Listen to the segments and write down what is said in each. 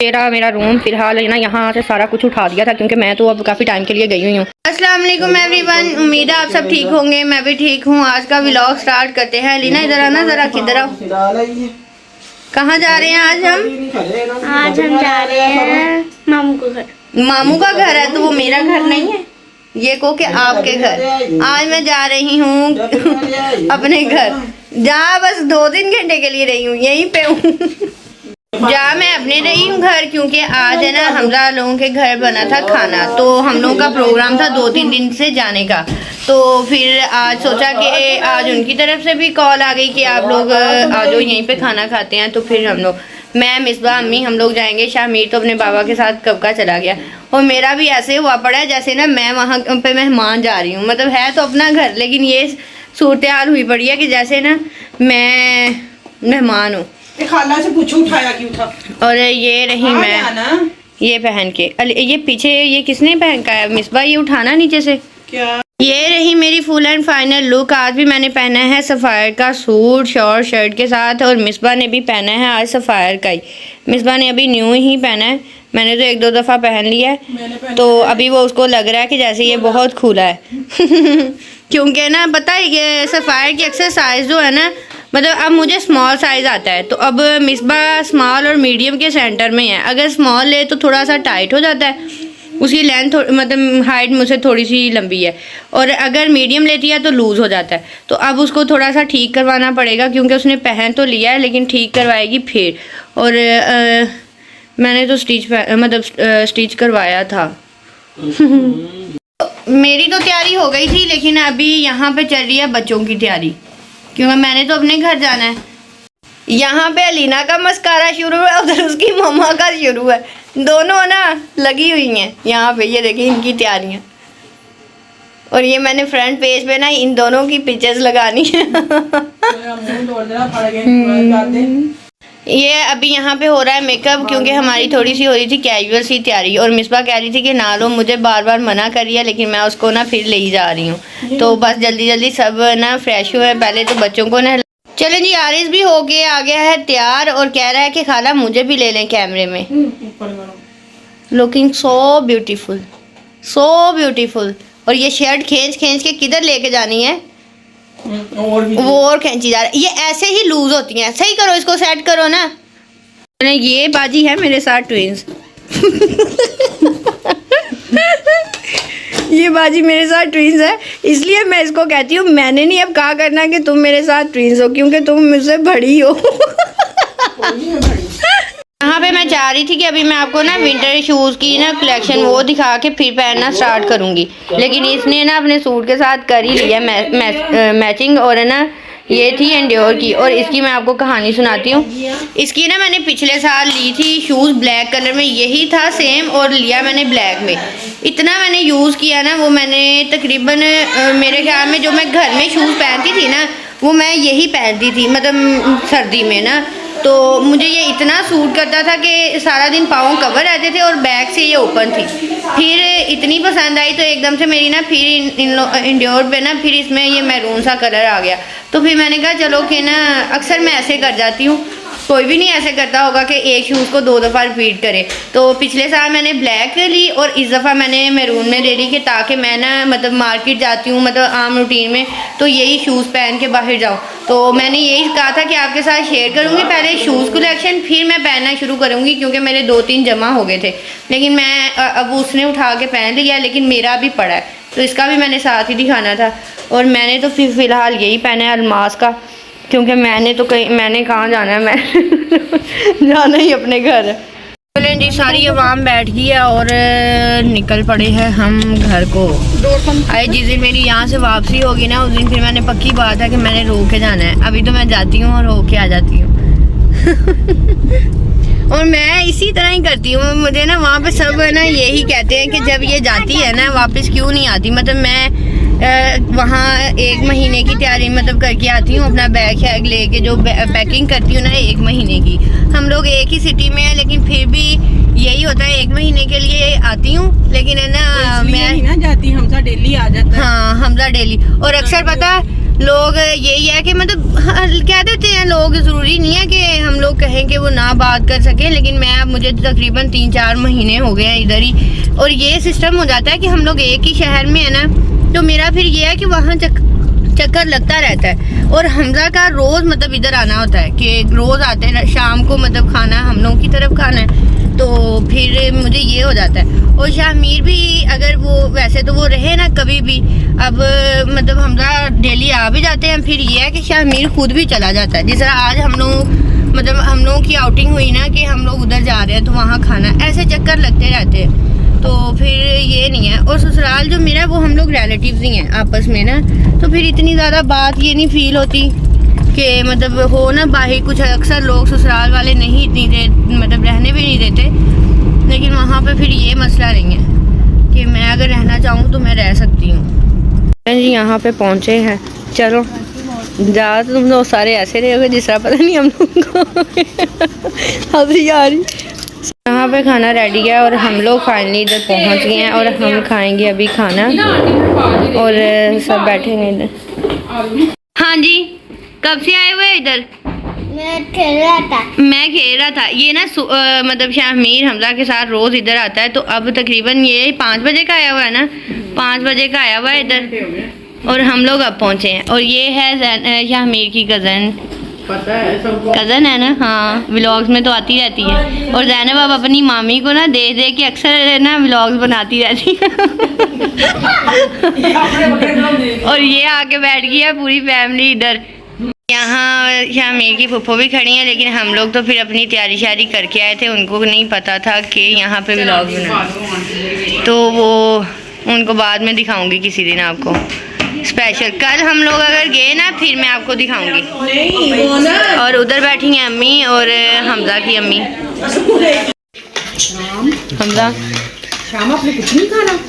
मेरा रूम फिलहाल है ना, यहाँ से सारा कुछ उठा दिया था क्योंकि मैं तो अब काफ़ी टाइम के लिए गई हुई हूँ। अस्सलाम वालेकुम एवरीवन, उम्मीद है आप सब ठीक होंगे। मैं भी ठीक हूँ। आज का व्लॉग स्टार्ट करते हैं। लीना इधर आना ज़रा, किधर आओ। कहाँ जा रहे हैं आज हम? आज हम जा रहे हैं मामू का घर। मामू का घर है तो वो मेरा घर नहीं है, ये को के आपके घर। आज मैं जा रही हूँ अपने घर, जहाँ बस 2-3 घंटे के लिए रही हूँ, यहीं पे हूँ। जहाँ मैं अपने रही हूँ घर, क्योंकि आज है ना हमजा लोगों के घर बना था खाना, तो हम लोगों का प्रोग्राम था 2-3 दिन से जाने का। तो फिर आज सोचा कि आज उनकी तरफ से भी कॉल आ गई कि आप लोग आ जाओ यहीं पे खाना खाते हैं। तो फिर हम लोग, मैं, मिसबा, अम्मी, हम लोग जाएंगे। शामीर तो अपने बाबा के साथ कब का चला गया। और मेरा भी ऐसे हुआ पड़ा है जैसे ना मैं वहाँ पे मेहमान जा रही हूँ। मतलब है तो अपना घर, लेकिन ये सूरत हाल हुई पड़ी है कि जैसे ना मैं मेहमान हूँ। खाला से पूछो उठाया क्यों था। और ये रही मैं ये पहन के, ये पीछे ये किसने पहन का है मिसबा, ये उठाना नीचे से क्या। ये रही मेरी फुल एंड फाइनल लुक। आज भी मैंने पहना है सफ़ायर का सूट शॉर्ट शर्ट के साथ, और मिसबा ने भी पहना है आज सफ़ायर का ही। मिसबा ने अभी न्यू ही पहना है, मैंने तो 1-2 दफ़ा पहन लिया है। तो अभी वो उसको लग रहा है कि जैसे ये बहुत खुला है क्योंकि ना पता है ये सफ़ायर की अक्सर साइज़ जो है ना, मतलब अब मुझे स्मॉल साइज़ आता है, तो अब मिसबा स्मॉल और मीडियम के सेंटर में है। अगर स्मॉल ले तो थोड़ा सा टाइट हो जाता है, उसकी लेंथ मतलब हाइट मुझसे थोड़ी सी लंबी है, और अगर मीडियम लेती है तो लूज़ हो जाता है। तो अब उसको थोड़ा सा ठीक करवाना पड़ेगा, क्योंकि उसने पहन तो लिया है लेकिन ठीक करवाएगी फिर। और मैंने तो स्टिच करवाया था मेरी तो तैयारी हो गई थी, लेकिन अभी यहाँ पे चल रही है बच्चों की तैयारी, क्योंकि मैंने तो अपने घर जाना है। यहाँ पे अलीना का मस्कारा शुरू है, उधर उसकी मम्मा का शुरू है, दोनों ना लगी हुई हैं यहाँ पे। ये देखिए इनकी तैयारियाँ, और ये मैंने फ्रंट पेज पे ना इन दोनों की पिक्चर्स लगानी है ये अभी यहाँ पे हो रहा है मेकअप, क्योंकि हमारी थोड़ी सी हो रही थी कैजुअल सी तैयारी, और मिसबा कह रही थी कि ना लो, मुझे बार बार मना कर रही है, लेकिन मैं उसको ना फिर ले ही जा रही हूँ। तो बस जल्दी जल्दी सब ना फ्रेश हुए, पहले तो बच्चों को ना। चलें जी, आरिस भी हो गया, आ गया है तैयार, और कह रहा है कि खाला मुझे भी ले लें कैमरे में। Looking so beautiful, so beautiful. और ये शर्ट खींच के किधर लेके जानी है, वो और खींची जा रहा है। ये ऐसे ही लूज होती हैं। सही करो, इसको सेट करो ना। ये बाजी है मेरे साथ ट्विंस ये बाजी मेरे साथ ट्विंस है, इसलिए मैं इसको कहती हूँ मैंने नहीं अब कहा करना कि तुम मेरे साथ ट्विंस हो, क्योंकि तुम मुझसे बड़ी हो यहाँ पे मैं चाह रही थी कि अभी मैं आपको ना विंटर शूज़ की ना कलेक्शन वो दिखा के फिर पहनना स्टार्ट करूँगी, लेकिन इसने ना अपने सूट के साथ कर ही लिया मैचिंग। और है ना ये थी एंड्योर की, और इसकी मैं आपको कहानी सुनाती हूँ। इसकी ना मैंने पिछले साल ली थी शूज़ ब्लैक कलर में, यही था सेम, और लिया मैंने ब्लैक में। इतना मैंने यूज़ किया ना, वो मैंने तकरीबन मेरे ख्याल में जो मैं घर में शूज़ पहनती थी ना, वो मैं यही पहनती थी, मतलब सर्दी में ना। तो मुझे ये इतना सूट करता था कि सारा दिन पाँव कवर रहते थे और बैक से ये ओपन थी। फिर इतनी पसंद आई तो एकदम से मेरी ना फिर इंड्योर पे ना फिर इसमें ये मैरून सा कलर आ गया। तो फिर मैंने कहा चलो कि ना, अक्सर मैं ऐसे कर जाती हूँ, कोई भी नहीं ऐसे करता होगा कि एक शूज़ को 2 दफ़ा रिपीट करे। तो पिछले साल मैंने ब्लैक ली और इस दफ़ा मैंने मैरून में ले ली, कि ताकि मैं ना मतलब मार्केट जाती हूँ, मतलब आम रूटीन में, तो यही शूज़ पहन के बाहर जाऊँ। तो मैंने यही कहा था कि आपके साथ शेयर करूँगी पहले शूज़ कलेक्शन, फिर मैं पहनना शुरू करूँगी, क्योंकि मेरे 2-3 जमा हो गए थे, लेकिन मैं अब उसने उठा के पहन लिया, लेकिन मेरा भी पड़ा है, तो इसका भी मैंने साथ ही दिखाना था। और मैंने तो फ़िलहाल यही पहना है अलमास का, क्योंकि मैंने कहाँ जाना है, मैं जाना ही अपने घर है। चलें जी, सारी आवाम बैठ गई है और निकल पड़े हैं हम घर को। अरे जिस दिन मेरी यहाँ से वापसी होगी ना, उस दिन फिर मैंने पक्की बात है कि मैंने रो के जाना है। अभी तो मैं जाती हूँ और रो के आ जाती हूँ और मैं इसी तरह ही करती हूँ। मुझे ना वहाँ पे सब ना यही कहते हैं कि जब ये जाती है ना वापस क्यों नहीं आती। मतलब मैं वहाँ 1 महीने की तैयारी मतलब करके आती हूँ, अपना बैग शैग लेके जो पैकिंग करती हूँ ना 1 महीने की। हम लोग एक ही सिटी में हैं, लेकिन फिर भी यही होता है 1 महीने के लिए आती हूँ, लेकिन है ना मैं ना जाती, हमजा डेली आ जाता है। हाँ, हमजा डेली। और अक्सर पता लोग यही है कि मतलब कह देते हैं लोग, ज़रूरी नहीं है कि हम लोग कहें कि वो ना बात कर सकें, लेकिन मुझे तकरीबन 3-4 महीने हो गए हैं इधर ही, और ये सिस्टम हो जाता है कि हम लोग एक ही शहर में है ना, तो मेरा फिर ये है कि वहाँ चक्कर लगता रहता है। और हमजा का रोज़ मतलब इधर आना होता है कि रोज़ आते हैं शाम को, मतलब खाना हम लोगों की तरफ खाना है, तो फिर मुझे ये हो जाता है। और शाहमीर भी अगर वो वैसे तो वो रहे ना कभी भी, अब मतलब हमजा डेली आ भी जाते हैं, फिर ये है कि शाहमीर खुद भी चला जाता है। जिस तरह आज हम लोगों की आउटिंग हुई ना कि हम लोग उधर जा रहे हैं तो वहाँ खाना, ऐसे चक्कर लगते रहते हैं, तो फिर ये नहीं है। और ससुराल जो मेरा वो हम लोग रिलेटिव्स ही हैं आपस में ना, तो फिर इतनी ज़्यादा बात ये नहीं फील होती कि मतलब हो ना बाहर। कुछ अक्सर लोग ससुराल वाले नहीं मतलब रहने भी नहीं देते, लेकिन वहाँ पे फिर ये मसला नहीं है कि मैं अगर रहना चाहूँ तो मैं रह सकती हूँ। जी यहाँ पे पहुँचे हैं, चलो जा तुम लोग सारे ऐसे रहोगे जिस तरह पता नहीं हम लोग को हंसी आ रही। यहाँ पे खाना रेडी है और हम लोग फाइनली इधर पहुँच गए हैं और हम खाएंगे अभी खाना, और सब बैठेंगे इधर। हाँ जी, कब से आए हुए इधर? मैं खेल रहा था। ये ना मतलब शाहमीर हमजा के साथ रोज़ इधर आता है, तो अब तकरीबन ये 5 बजे का आया हुआ है ना, 5 बजे का आया हुआ है इधर, और हम लोग अब पहुँचे हैं। और ये है शाहमीर की कज़न है ना, हाँ व्लॉग्स में तो आती रहती है। और ज़ैनब अब अपनी मामी को ना दे दे के अक्सर ना व्लॉग्स बनाती रहती है और ये आके बैठ गई है पूरी फैमिली इधर। यहाँ शाहमीर की फुफ्फो भी खड़ी हैं, लेकिन हम लोग तो फिर अपनी तैयारी शारी करके आए थे, उनको नहीं पता था कि यहाँ पे व्लॉग बना, तो वो उनको बाद में दिखाऊंगी किसी दिन आपको स्पेशल। कल हम लोग अगर गए ना फिर मैं आपको दिखाऊंगी। और उधर बैठी हैं अम्मी और हमजा की अम्मी। हमजा शाम आपने कुछ नहीं खाना?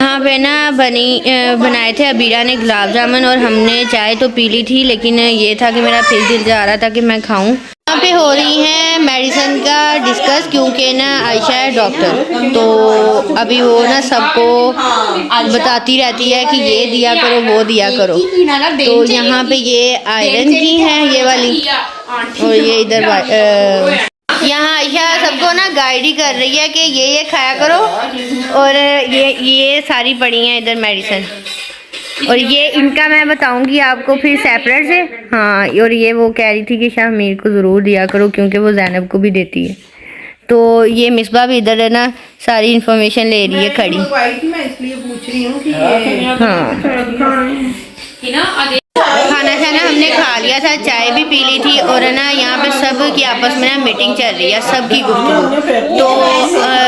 यहाँ पे ना बनाए थे अबीरा ने गुलाब जामुन, और हमने चाय तो पी ली थी, लेकिन ये था कि मेरा फिर दिल जा रहा था कि मैं खाऊं। यहाँ पे हो रही है मेडिसिन का डिस्कस, क्योंकि ना आयशा है डॉक्टर, तो अभी वो ना सबको बताती रहती है कि ये दिया करो वो दिया करो। तो यहाँ पे ये आयरन की है ये वाली, और ये इधर यहाँ आयशा सबको ना गाइड ही कर रही है कि ये खाया करो, और ये सारी पड़ी हैं इधर मेडिसिन। और ये इनका मैं बताऊंगी आपको फिर सेपरेट से। हाँ, और ये वो कह रही थी कि शाहमीर को ज़रूर दिया करो क्योंकि वो ज़ैनब को भी देती है। तो ये मिसबा भी इधर है ना, सारी इन्फॉर्मेशन ले रही है खड़ी। मैं इसलिए पूछ रही हूँ कि हाँ, खाना शाना हमने खा लिया था, चाय भी पी ली थी, और ना यहाँ पे सब की आपस में ना मीटिंग चल रही है, सबकी गुफ्तगू। तो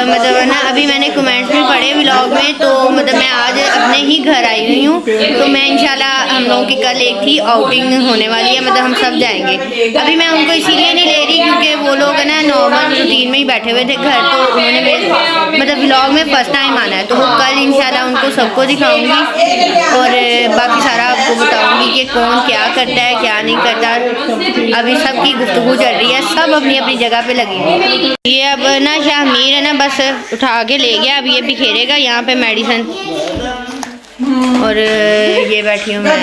मतलब ना अभी मैंने कमेंट्स भी पढ़े व्लॉग में, तो मतलब मैं आज अपने ही घर आई हुई हूँ, तो मैं इंशाल्लाह हम लोगों की कल एक थी आउटिंग होने वाली है, मतलब हम सब जाएंगे। अभी मैं उनको इसीलिए नहीं ले रही क्योंकि वो लोग ना नॉर्मल रूटीन में ही बैठे हुए थे घर, तो उन्होंने मेरे मतलब व्लॉग में फर्स्ट टाइम आना है, तो वो कल इंशाल्लाह उनको सबको दिखाऊंगी और बाकी सारा आपको बताऊंगी कि कौन क्या करता है क्या नहीं करता। अभी सबकी गुफ्तगू चल रही है, सब अपनी अपनी जगह पे लगी है। ये अब ना शाहमीर है ना बस उठा के ले गया, अब ये बिखेरेगा यहाँ पे मेडिसिन। और ये बैठी हूँ मैं।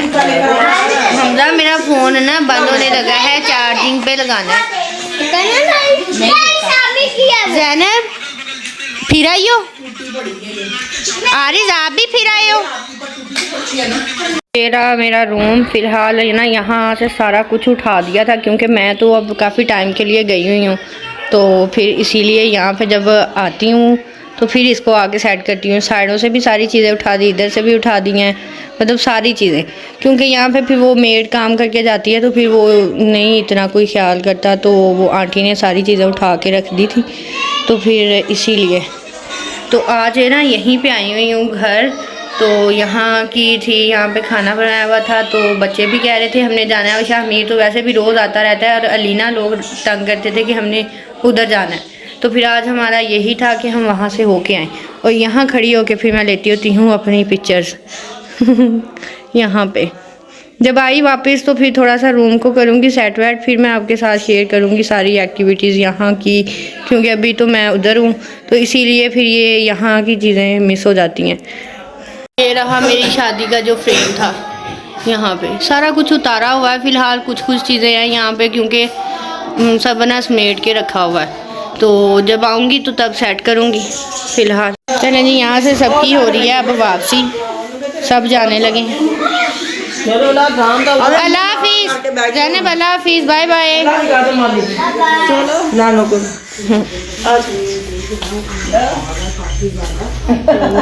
हमजा मेरा फ़ोन ना बंद होने लगा है, चार्जिंग पे लगाना है। ज़ैनब फिर आई हो, आरिज़ आप भी फिर आए हो। मेरा रूम फ़िलहाल है ना, यहाँ से सारा कुछ उठा दिया था क्योंकि मैं तो अब काफ़ी टाइम के लिए गई हुई हूँ, तो फिर इसीलिए यहाँ पे जब आती हूँ तो फिर इसको आगे सेट करती हूँ। साइडों से भी सारी चीज़ें उठा दी, इधर से भी उठा दी हैं, मतलब सारी चीज़ें, क्योंकि यहाँ पे फिर वो मेड काम करके जाती है तो फिर वो नहीं इतना कोई ख्याल करता, तो वो आंटी ने सारी चीज़ें उठा के रख दी थी, तो फिर इसीलिए तो आज है ना यहीं पे आई हुई हूँ घर। तो यहाँ की थी, यहाँ पे खाना बनाया हुआ था, तो बच्चे भी कह रहे थे हमने जाना है, और शाहमीर तो वैसे भी रोज़ आता रहता है, और अलीना लोग तंग करते थे कि हमने उधर जाना है, तो फिर आज हमारा यही था कि हम वहाँ से होके आएँ। और यहाँ खड़ी होके फिर मैं लेती होती हूँ अपनी पिक्चर्स यहाँ पे। जब आई वापस तो फिर थोड़ा सा रूम को करूँगी सेट वेट, फिर मैं आपके साथ शेयर करूँगी सारी एक्टिविटीज़ यहाँ की, क्योंकि अभी तो मैं उधर हूँ, तो इसीलिए फिर ये यहाँ की चीज़ें मिस हो जाती हैं। ये रहा मेरी शादी का जो फ्रेम था, यहाँ पे सारा कुछ उतारा हुआ है फ़िलहाल, कुछ कुछ चीज़ें हैं यहाँ पे क्योंकि सब ना समेट के रखा हुआ है, तो जब आऊँगी तो तब सेट करूँगी। फ़िलहाल चलें जी, यहाँ से सबकी हो रही है अब वापसी, सब जाने लगे हैं। अल्लाह हाफिज़ जैनब, अल्लाह हाफिज़, बाय बाय।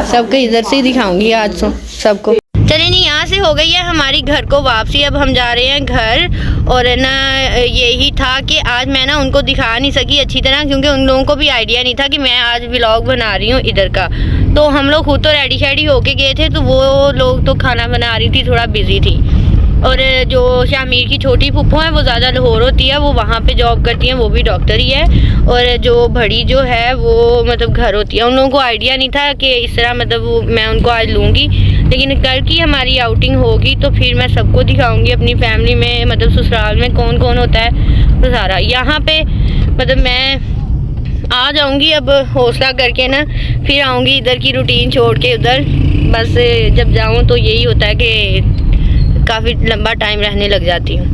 सबको इधर से ही दिखाऊंगी आज तो सबको। चलिए जी, यहाँ से हो गई है हमारी घर को वापसी, अब हम जा रहे हैं घर। और है ना यही था कि आज मैं ना उनको दिखा नहीं सकी अच्छी तरह क्योंकि उन लोगों को भी आइडिया नहीं था कि मैं आज व्लॉग बना रही हूँ इधर का। तो हम लोग खुद तो रेडी शेडी होके गए थे, तो वो लोग तो खाना बना रही थी, थोड़ा बिजी थी। और जो शामिर की छोटी फूफो है वो ज़्यादा लाहौर होती है, वो वहाँ पे जॉब करती हैं, वो भी डॉक्टर ही है। और जो बड़ी जो है वो मतलब घर होती है। उन लोगों को आइडिया नहीं था कि इस तरह मतलब मैं उनको आज लूँगी, लेकिन कल की हमारी आउटिंग होगी तो फिर मैं सबको दिखाऊंगी अपनी फैमिली में, मतलब ससुराल में कौन कौन होता है तो सारा। यहाँ पे मतलब मैं आ जाऊँगी अब हौसला करके ना, फिर आऊँगी इधर की रूटीन छोड़ के उधर। बस जब जाऊँ तो यही होता है कि काफ़ी लंबा टाइम रहने लग जाती हूँ।